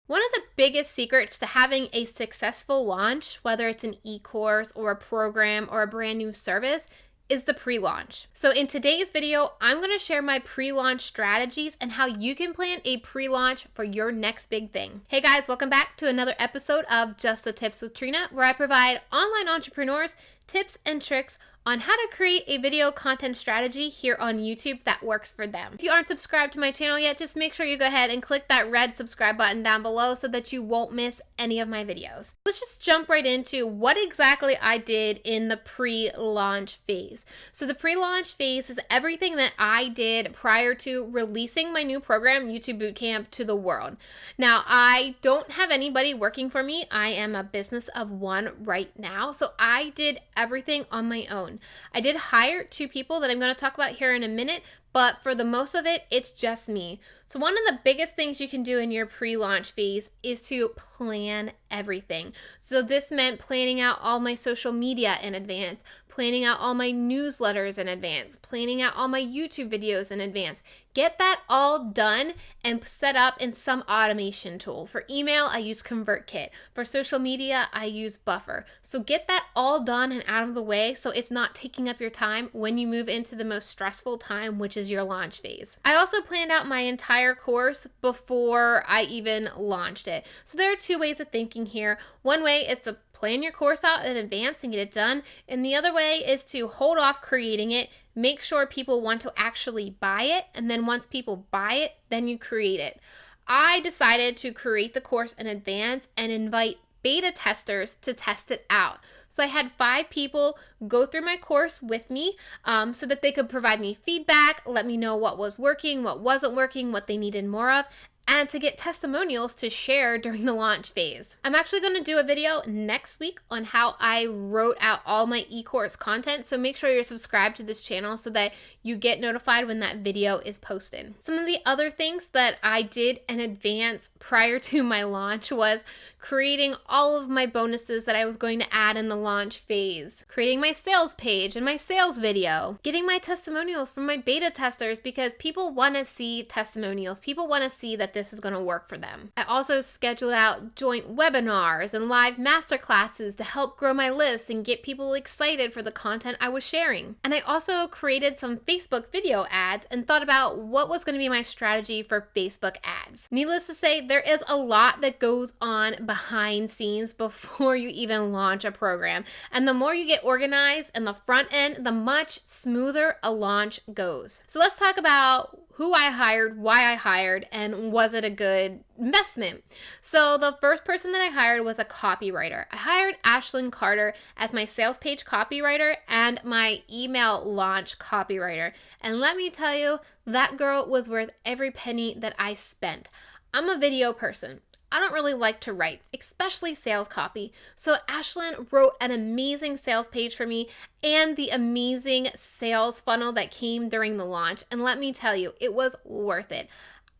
One of the biggest secrets to having a successful launch, whether it's an e-course or a program or a brand new service, is the pre-launch. So in today's video, I'm going to share my pre-launch strategies and how you can plan a pre-launch for your next big thing. Hey guys, welcome back to another episode of Just the Tips with Trena, where I provide online entrepreneurs tips and tricks on how to create a video content strategy here on YouTube that works for them. If you aren't subscribed to my channel yet, just make sure you go ahead and click that red subscribe button down below so that you won't miss any of my videos. Let's just jump right into what exactly I did in the pre-launch phase. So the pre-launch phase is everything that I did prior to releasing my new program, YouTube Bootcamp, to the world. Now, I don't have anybody working for me. I am a business of one right now. So I did everything on my own. I did hire 2 people that I'm going to talk about here in a minute, but for the most of it, it's just me. So one of the biggest things you can do in your pre-launch phase is to plan everything. So this meant planning out all my social media in advance, planning out all my newsletters in advance, planning out all my YouTube videos in advance. Get that all done and set up in some automation tool. For email, I use ConvertKit. For social media, I use Buffer. So get that all done and out of the way so it's not taking up your time when you move into the most stressful time, which is your launch phase. I also planned out my entire course before I even launched it. So there are 2 ways of thinking here. One way is to plan your course out in advance and get it done. And the other way is to hold off creating it, make sure people want to actually buy it. And then once people buy it, then you create it. I decided to create the course in advance and invite beta testers to test it out. So I had 5 people go through my course with me so that they could provide me feedback, let me know what was working, what wasn't working, what they needed more of, and to get testimonials to share during the launch phase. I'm actually going to do a video next week on how I wrote out all my e-course content, so make sure you're subscribed to this channel so that you get notified when that video is posted. Some of the other things that I did in advance prior to my launch was creating all of my bonuses that I was going to add in the launch phase, creating my sales page and my sales video, getting my testimonials from my beta testers because people want to see testimonials. People want to see that this is going to work for them. I also scheduled out joint webinars and live masterclasses to help grow my list and get people excited for the content I was sharing. And I also created some Facebook video ads and thought about what was going to be my strategy for Facebook ads. Needless to say, there is a lot that goes on behind scenes before you even launch a program. And the more you get organized in the front end, the much smoother a launch goes. So let's talk about who I hired, why I hired, and was it a good investment? So the first person that I hired was a copywriter. I hired Ashlyn Carter as my sales page copywriter and my email launch copywriter. And let me tell you, that girl was worth every penny that I spent. I'm a video person. I don't really like to write, especially sales copy. So Ashlyn wrote an amazing sales page for me and the amazing sales funnel that came during the launch. And let me tell you, it was worth it.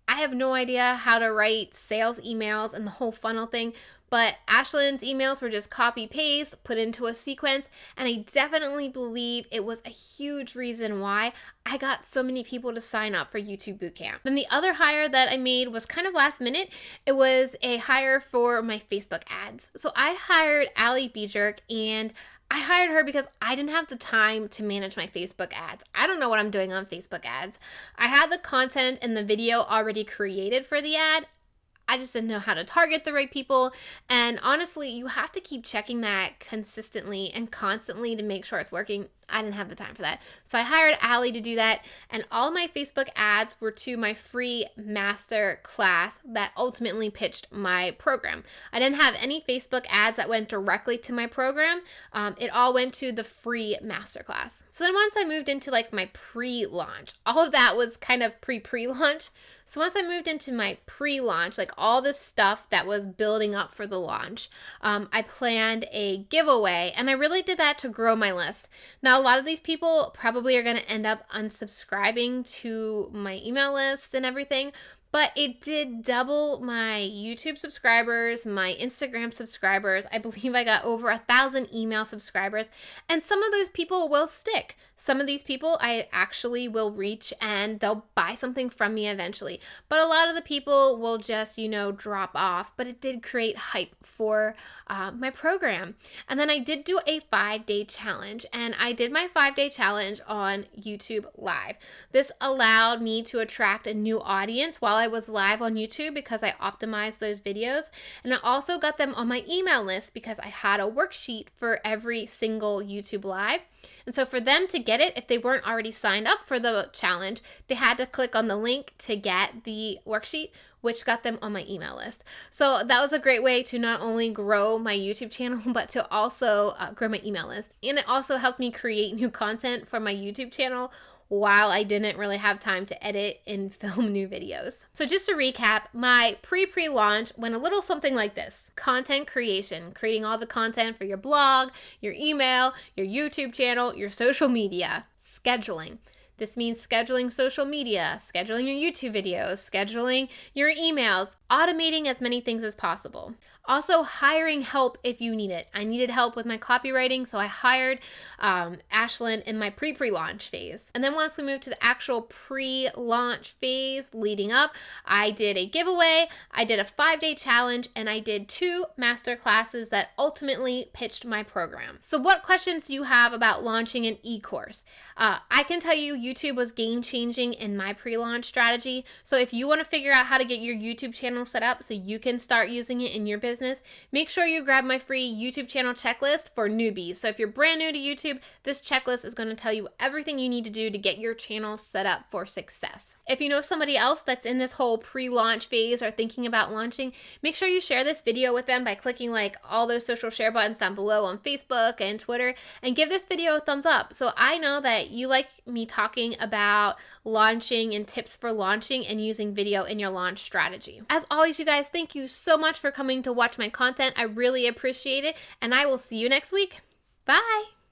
I have no idea how to write sales emails and the whole funnel thing, but Ashlyn's emails were just copy paste, put into a sequence, and I definitely believe it was a huge reason why I got so many people to sign up for YouTube Bootcamp. Then the other hire that I made was kind of last minute. It was a hire for my Facebook ads. So I hired Allie Bejerk, and I hired her because I didn't have the time to manage my Facebook ads. I don't know what I'm doing on Facebook ads. I had the content and the video already created for the ad. I just didn't know how to target the right people. And honestly, you have to keep checking that consistently and constantly to make sure it's working. I didn't have the time for that. So I hired Allie to do that. And all my Facebook ads were to my free master class that ultimately pitched my program. I didn't have any Facebook ads that went directly to my program. It all went to the free master class. So then once I moved into like my pre-launch, all of that was kind of pre-launch. So once I moved into my pre-launch, like all this stuff that was building up for the launch, I planned a giveaway, and I really did that to grow my list. Now, a lot of these people probably are going to end up unsubscribing to my email list and everything, but it did double my YouTube subscribers, my Instagram subscribers. I believe I got over 1,000 email subscribers, and some of those people will stick. Some of these people I actually will reach and they'll buy something from me eventually. But a lot of the people will just, drop off. But it did create hype for my program. And then I did do a 5-day challenge. And I did my 5-day challenge on YouTube Live. This allowed me to attract a new audience while I was live on YouTube because I optimized those videos. And I also got them on my email list because I had a worksheet for every single YouTube Live. And so for them to get it, if they weren't already signed up for the challenge, they had to click on the link to get the worksheet, which got them on my email list. So that was a great way to not only grow my YouTube channel, but to also grow my email list. And it also helped me create new content for my YouTube channel while I didn't really have time to edit and film new videos. So just to recap, my pre-launch went a little something like this. Content creation, creating all the content for your blog, your email, your YouTube channel, your social media. Scheduling. This means scheduling social media, scheduling your YouTube videos, scheduling your emails, automating as many things as possible. Also, hiring help if you need it. I needed help with my copywriting, so I hired Ashlyn in my pre-launch phase. And then once we moved to the actual pre-launch phase leading up, I did a giveaway, I did a 5-day challenge, and I did 2 master classes that ultimately pitched my program. So what questions do you have about launching an e-course? I can tell you YouTube was game-changing in my pre-launch strategy. So if you want to figure out how to get your YouTube channel set up so you can start using it in your business, make sure you grab my free YouTube channel checklist for newbies. So if you're brand new to YouTube, this checklist is going to tell you everything you need to do to get your channel set up for success. If you know somebody else that's in this whole pre-launch phase or thinking about launching, make sure you share this video with them by clicking all those social share buttons down below on Facebook and Twitter, and give this video a thumbs up so I know that you like me talking about launching and tips for launching and using video in your launch strategy. As always, you guys, thank you so much for coming to watch my content. I really appreciate it, and I will see you next week. Bye!